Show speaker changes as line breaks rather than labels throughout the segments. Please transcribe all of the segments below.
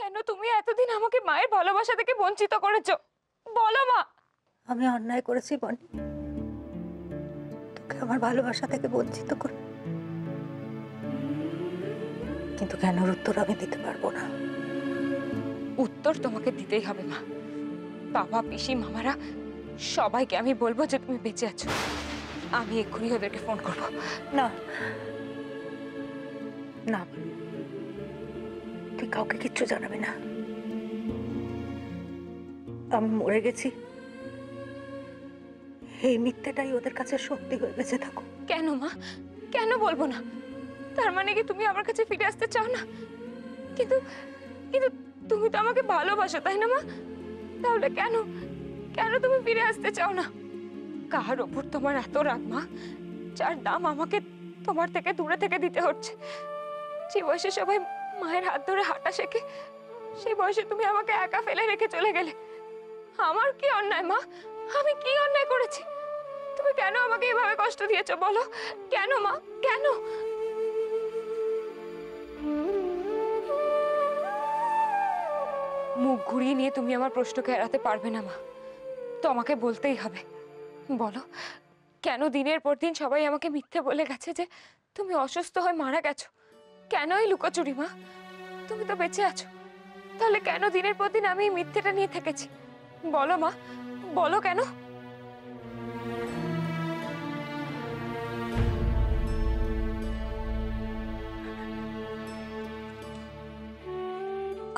কেন তুমি এতদিন আমাকে মায়ের ভালোবাসা থেকে বঞ্চিত করেছো? বলো মা।
আমি অন্যায় করেছি বনি, তোকে আমার ভালোবাসা থেকে বঞ্চিত করে, কিন্তু কেন উত্তর আমি দিতে পারবো না।
উত্তর তোমাকে দিতেই হবে মা। বাবা, পিসি, মামারা সবাইকে আমি বলবো যে তুমি বেঁচে আছো। আমি এক্ষুনি ওদেরকে ফোন করবো।
না না, তুই কাউকে কিচ্ছু জানাবি না। আমি মরে গেছি, এই মিথ্যেটাই ওদের কাছে সত্যি হয়ে গেছে। থাকো।
কেন মা? কেন বলবো না? তার মানে কি তুমি আমার কাছে ফিরে আসতে চাও না? কিন্তু কিন্তু তুমি তো আমাকে ভালোবাসো, তাই না মা? তাহলে কেন কেন তুমি ফিরে আসতে চাও না? কার ওপর তোমার এত রাগ মা, যার দাম আমাকে তোমার থেকে দূরে থেকে দিতে হচ্ছে? যে বয়সে সবাই মায়ের হাত ধরে হাঁটা শেখে, সেই বয়সে তুমি আমাকে একা ফেলে রেখে চলে গেলে। আমার কি অন্যায় মা? আমি কি অন্যায় করেছি? তুমি কেন আমাকে এভাবে কষ্ট দিয়েছো বলো? কেন মা, কেন? মুখ ঘুরিয়ে নিয়ে তুমি আমার প্রশ্নকে এড়াতে পারবে না মা, তোমাকে বলতেই হবে। বলো, কেন দিনের পর দিন সবাই আমাকে মিথ্যে বলে গেছে যে তুমি অসুস্থ হয়ে মারা গেছো? কেন এই লুকোচুরি মা? তুমি তো বেঁচে আছো, তাহলে কেন দিনের পর দিন আমি এই মিথ্যেটা নিয়ে থেকেছি? বলো মা, বলো কেন?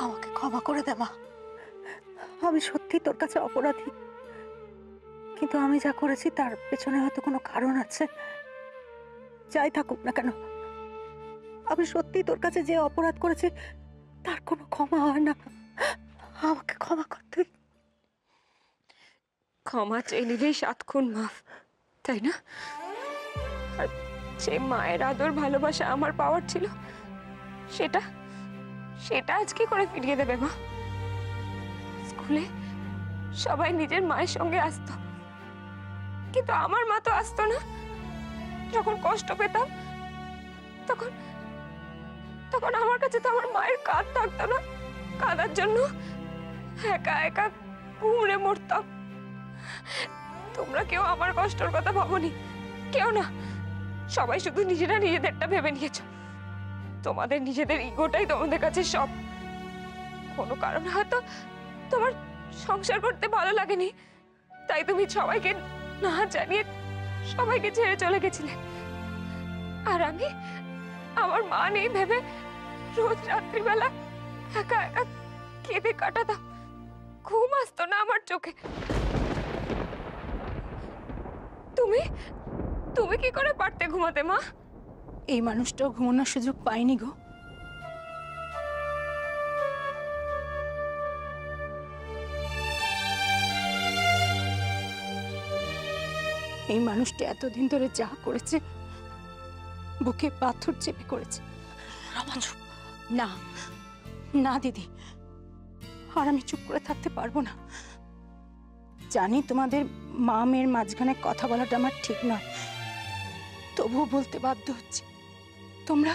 আমাকে ক্ষমা করে দে মা, আমি সত্যি তোর কাছে অপরাধী, কিন্তু আমি যা করেছি তার পেছনে হয়তো কোনো কারণ আছে। যাই থাকুক না কেন, আমি সত্যি তোর কাছে যে অপরাধ করেছি তার কোনো ক্ষমা হয় না। আমাকে ক্ষমা করতে।
ক্ষমা চেয়ে নিলেই 7 খুন মাফ, তাই না? আর যে মায়ের আদর ভালোবাসা আমার পাওয়ার ছিল, সেটা সেটা আজ কি করে ফিরিয়ে দেবে মা? স্কুলে সবাই নিজের মায়ের সঙ্গে আসতো, কিন্তু আমার মা তো আসতো না। যখন কষ্ট পেতাম তখন তখন আমার কাছে তো আমার মায়ের কাঁদ থাকতো না। কাঁদার জন্য একা একা ঘুরে মরতাম। তোমরা কেউ আমার কষ্টের কথা ভাবোনি, কেউ না। সবাই শুধু নিজেরা নিজেদেরটা ভেবে নিয়েছো। তোমাদের নিজেদের ইগোটাই তোমাদের কাছে সব। কোনো কারণে হয়তো তোমার সংসার করতে ভালো লাগেনি, তাই তুমি সবাইকে না জানিয়ে সবাইকে ছেড়ে চলে গেছিলে। আর আমি আমার মা নেই ভেবে রোজ রাত্রিবেলা একা একা কেঁদে কাটাতাম। ঘুম আসতো না আমার চোখে। তুমি তুমি কি করে পারতে ঘুমাতে মা?
এই মানুষটাও ঘুমানোর সুযোগ পায়নি গো। এই মানুষটা এতদিন ধরে যা করেছে, বুকে পাথর চেপে করেছে। না না দিদি, আর আমি চুপ করে থাকতে পারবো না। জানি তোমাদের মা মেয়ের মাঝখানে কথা বলাটা আমার ঠিক নয়, তবুও বলতে বাধ্য হচ্ছে। তোমরা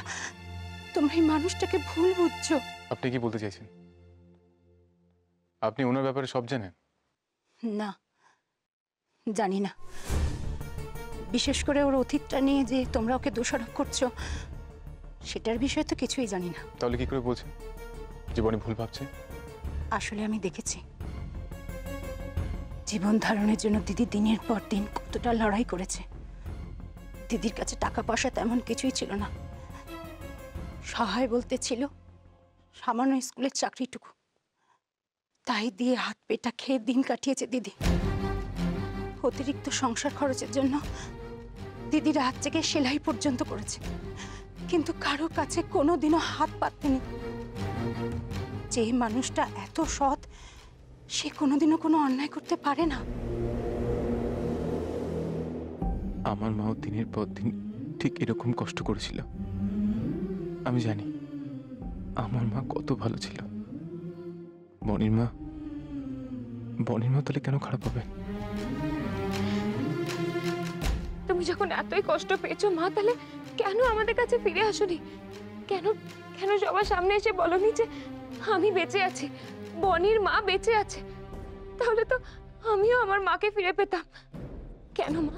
তোমরা এই মানুষটাকে ভুল বুঝছো।
আপনি কি বলতে চাইছেন? আপনি ওনার ব্যাপারে সব জানেন?
না, জানি না। বিশেষ করে ওর অতীতটা নিয়ে যে তোমরা ওকে দোষারোপ করছো, সেটার বিষয়ে তো কিছুই জানি না।
তাহলে কি করে বলছেন জীবনে ভুল ভাবছে?
আসলে আমি দেখেছি জীবন ধারণের জন্য দিদি দিনের পর দিন কতটা লড়াই করেছে। দিদির কাছে টাকা পয়সা তেমন কিছুই ছিল না, সহায় বলতে ছিল সামান্য স্কুলের চাকরিটুকু। তাই দিয়ে হাত পেটা খেয়ে দিন কাটিয়েছে দিদি। অতিরিক্ত সংসার খরচের জন্য দিদির হাত থেকে সেলাই পর্যন্ত করেছে, কিন্তু কারো কাছে কোনোদিনও হাত পাতেনি। যে মানুষটা এত সৎ, সে কোনোদিনও কোনো অন্যায় করতে পারে না।
আমার মাও দিনের পর দিন ঠিক এরকম কষ্ট করেছিল। আমি জানি আমার মা কত ভালো ছিল। বনির মা তাহলে কেন খারাপ হবে?
তুমি যখন এতই কষ্ট পেয়েছো মা, তাহলে কেন আমাদের কাছে ফিরে আসোনি? কেন কেন সবার সামনে এসে বলনি যে আমি বেঁচে আছি, বনির মা বেঁচে আছে, তাহলে তো আমিও আমার মাকে ফিরে পেতাম। কেন মা,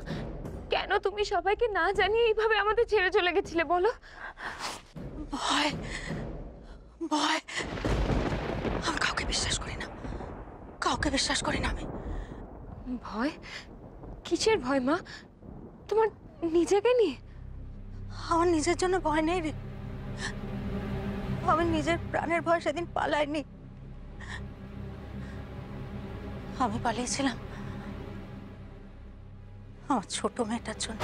কেন তুমি সবাইকে না জানিয়ে এইভাবে আমাদের ছেড়ে চলে গেছিলে বলো?
ভয়, ভয়। আমি কাউকে বিশ্বাস করি না, কাউকে বিশ্বাস করি না আমি।
ভয়? কিসের ভয় মা? তোমার নিজেকে নিয়ে?
আমার নিজের জন্য ভয় নেই রে। আমি নিজের প্রাণের ভয় সেদিন পালাইনি। আমি পালিয়েছিলাম আমার ছোট মেয়েটার জন্য।